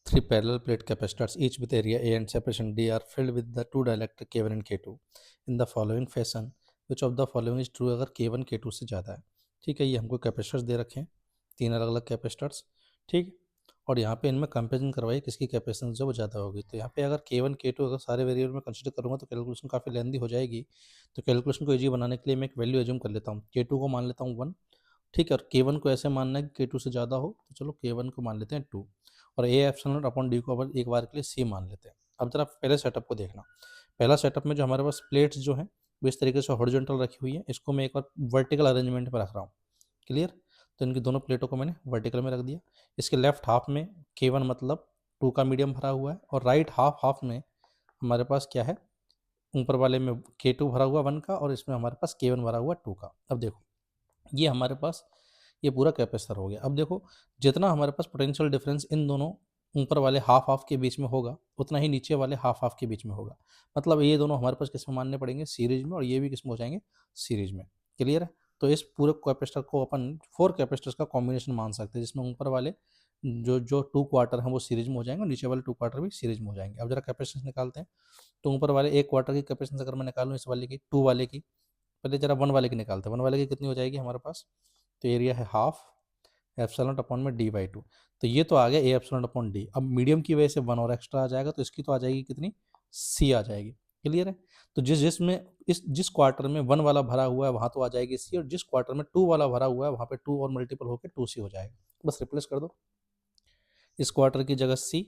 Three parallel plate capacitors, each with area A and separation D, are filled with the two dielectric K1 and K2 in the following fashion. Which of the following is true अगर K1 K2 से ज़्यादा है। ठीक है, ये हमको capacitors दे रखे हैं, तीन अलग अलग कैपेसिटर्स। ठीक, और यहाँ पे इनमें कंपेरिजन करवाइए किसकी कैपेसिटेंस जो वो ज़्यादा होगी। तो यहाँ पे अगर K1 K2 अगर सारे वेरिएबल में कंसिडर करूँगा तो कैलकुलेशन काफ़ी लेंदी हो जाएगी। तो कैलकुलेशन को ईजी बनाने के लिए मैं एक वैल्यू एज्यूम कर लेता हूँ। K2 को मान लेता हूँ 1। ठीक है, और K1 को ऐसे मानना है कि K2 से ज़्यादा हो, तो चलो K1 को मान लेते हैं 2, और A epsilon not upon D को अब एक बार के लिए सी मान लेते हैं। अब जरा पहले सेटअप को देखना। पहला सेटअप में जो हमारे पास प्लेट्स जो हैं वो इस तरीके से हॉरिजॉन्टल रखी हुई है, इसको मैं एक बार वर्टिकल अरेंजमेंट में रख रहा हूँ। क्लियर? तो इनकी दोनों प्लेटों को मैंने वर्टिकल में रख दिया। इसके लेफ्ट हाफ में K1 मतलब 2 का मीडियम भरा हुआ है, और राइट हाफ में हमारे पास क्या है, ऊपर वाले में K2 भरा हुआ 1 का, और इसमें हमारे पास K1 भरा हुआ 2 का। अब देखो ये हमारे पास ये पूरा कैपेसिटर हो गया। अब देखो जितना हमारे पास पोटेंशियल डिफरेंस इन दोनों ऊपर वाले हाफ के बीच में होगा, उतना ही नीचे वाले हाफ के बीच में होगा। मतलब ये दोनों हमारे पास किस में मानने पड़ेंगे, सीरीज में, और ये भी किस में हो जाएंगे, सीरीज में। क्लियर है? तो इस पूरे कैपेसिटर को अपन 4 कैपेसिटर्स का कॉम्बिनेशन मान सकते हैं, जिसमें ऊपर वाले जो जो 2 क्वार्टर हैं वो सीरीज में हो जाएंगे, और नीचे वाले 2 क्वार्टर भी सीरीज में हो जाएंगे। अब जरा कैपेसिटेंस निकालते हैं। तो ऊपर वाले 1 क्वार्टर की कैपेसिटेंस अगर मैं निकालूँ इस वाले की, 2 वाले की, पहले जरा 1 वाले की निकालते हैं। 1 वाले की कितनी हो जाएगी हमारे पास, तो एरिया है हाफ एप्सिलॉन अपॉन में डी बाई 2। तो ये तो आ गया ए एप्सिलॉन अपॉन डी। अब मीडियम की वजह से 1 और एक्स्ट्रा आ जाएगा, तो इसकी तो आ जाएगी कितनी, सी आ जाएगी। क्लियर है? तो जिस क्वार्टर में 1 वाला भरा हुआ है वहाँ तो आ जाएगी सी, और जिस क्वार्टर में 2 वाला भरा हुआ है वहाँ पे 2 और मल्टीपल होकर 2 सी हो जाएगा। बस रिप्लेस कर दो, इस क्वार्टर की जगह सी,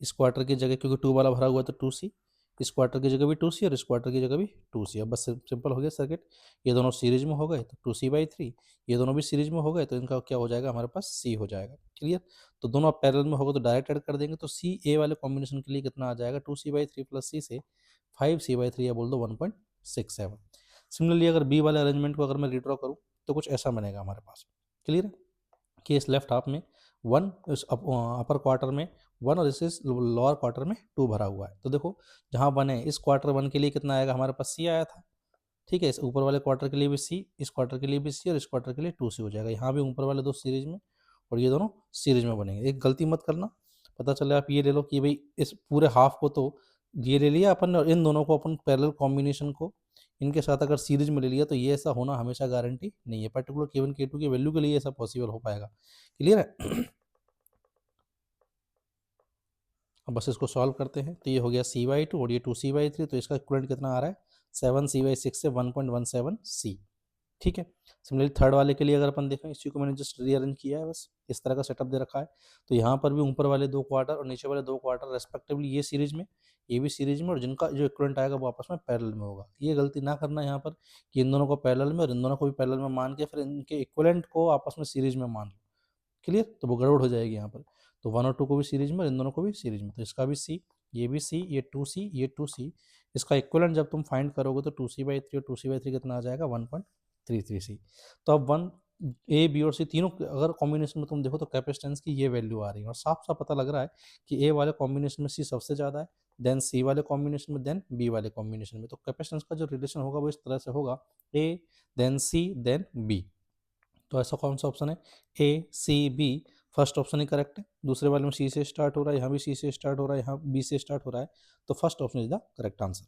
इस क्वार्टर की जगह क्योंकि 2 वाला भरा हुआ है तो 2 सी, इस क्वार्टर की जगह भी 2 सी, और इस क्वार्टर की जगह भी 2 सी। अब बस सिंपल हो गया सर्किट। ये दोनों सीरीज में हो गए तो 2 सी बाई 3, ये दोनों भी सीरीज में हो गए तो इनका क्या हो जाएगा, हमारे पास सी हो जाएगा। क्लियर? तो दोनों अब पैरेलल में होगा तो डायरेक्ट ऐड कर देंगे, तो सी ए वाले कॉम्बिनेशन के लिए कितना आ जाएगा, 2 सी बाई 3 प्लस सी से 5 सी बाई 3, या बोल दो 1.67। सिमिलरली अगर बी वाले अरेंजमेंट को अगर मैं रिड्रॉ करूँ तो कुछ ऐसा बनेगा हमारे पास। क्लियर है? कि इस लेफ्ट हाफ में 1, इस अपर क्वार्टर में 1, और इस लोअर क्वार्टर में 2 भरा हुआ है। तो देखो जहाँ 1 है, इस क्वार्टर 1 के लिए कितना आएगा, हमारे पास सी आया था। ठीक है, इस ऊपर वाले क्वार्टर के लिए भी सी, इस क्वार्टर के लिए भी सी, और इस क्वार्टर के लिए 2 सी हो जाएगा। यहाँ भी ऊपर वाले दो सीरीज में और ये दोनों सीरीज में बनेंगे। एक गलती मत करना, पता चले आप ये ले लो कि भाई इस पूरे हाफ को तो ये ले लिया अपन, और इन दोनों को अपन पैरेलल कॉम्बिनेशन को इनके साथ अगर सीरीज में ले लिया, तो ये ऐसा होना हमेशा गारंटी नहीं है। पर्टिकुलर K1 K2 की वैल्यू के लिए ऐसा पॉसिबल हो पाएगा। क्लियर है? अब बस इसको सॉल्व करते हैं। तो ये हो गया C/2 और ये 2C/3, तो इसका इक्वलेंट कितना आ रहा है, 7C/6 से 1.17C। ठीक है। सिमिलरली थर्ड वाले के लिए अगर अपन देखें, इसी को मैंने जस्ट रीअरेंज किया है, बस इस तरह का सेटअप दे रखा है। तो यहाँ पर भी ऊपर वाले 2 क्वार्टर और नीचे वाले 2 क्वार्टर रेस्पेक्टिवली ये सीरीज में, ये भी सीरीज में, और जिनका जो इक्वलेंट आएगा वो आपस में पैरेलल में होगा। ये गलती ना करना यहाँ पर कि इन दोनों को पैरेलल में और इन दोनों को भी पैरेलल में मान के फिर इनके इक्वलेंट को आपस में सीरीज में मान लो। क्लियर? तो वो गड़बड़ हो जाएगी यहाँ पर। तो 1 और 2 को भी सीरीज में और इन दोनों को भी सीरीज में, तो इसका भी सी, ये भी सी, ये 2 सी, ये 2 सी। इसका इक्विवेलेंट जब तुम फाइंड करोगे तो 2 सी बाई 3 और 2 सी बाई 3 कितना आ जाएगा, 1.33C। तो अब 1 ए बी और सी तीनों अगर कॉम्बिनेशन में तुम देखो तो कैपेसिटेंस की ये वैल्यू आ रही है, और साफ साफ पता लग रहा है कि ए वाले कॉम्बिनेशन में सी सबसे ज़्यादा है, देन सी वाले कॉम्बिनेशन में, देन बी वाले कॉम्बिनेशन में। तो कैपेसिटेंस का जो रिलेशन होगा वो इस तरह से होगा, A then C then B. तो ऐसा कौन सा ऑप्शन है, A C B। First option he correct है, दूसरे वाले में सी से स्टार्ट हो रहा है, यहाँ भी सी से स्टार्ट हो रहा है, यहाँ बी से स्टार्ट हो रहा है, तो first option is the correct answer.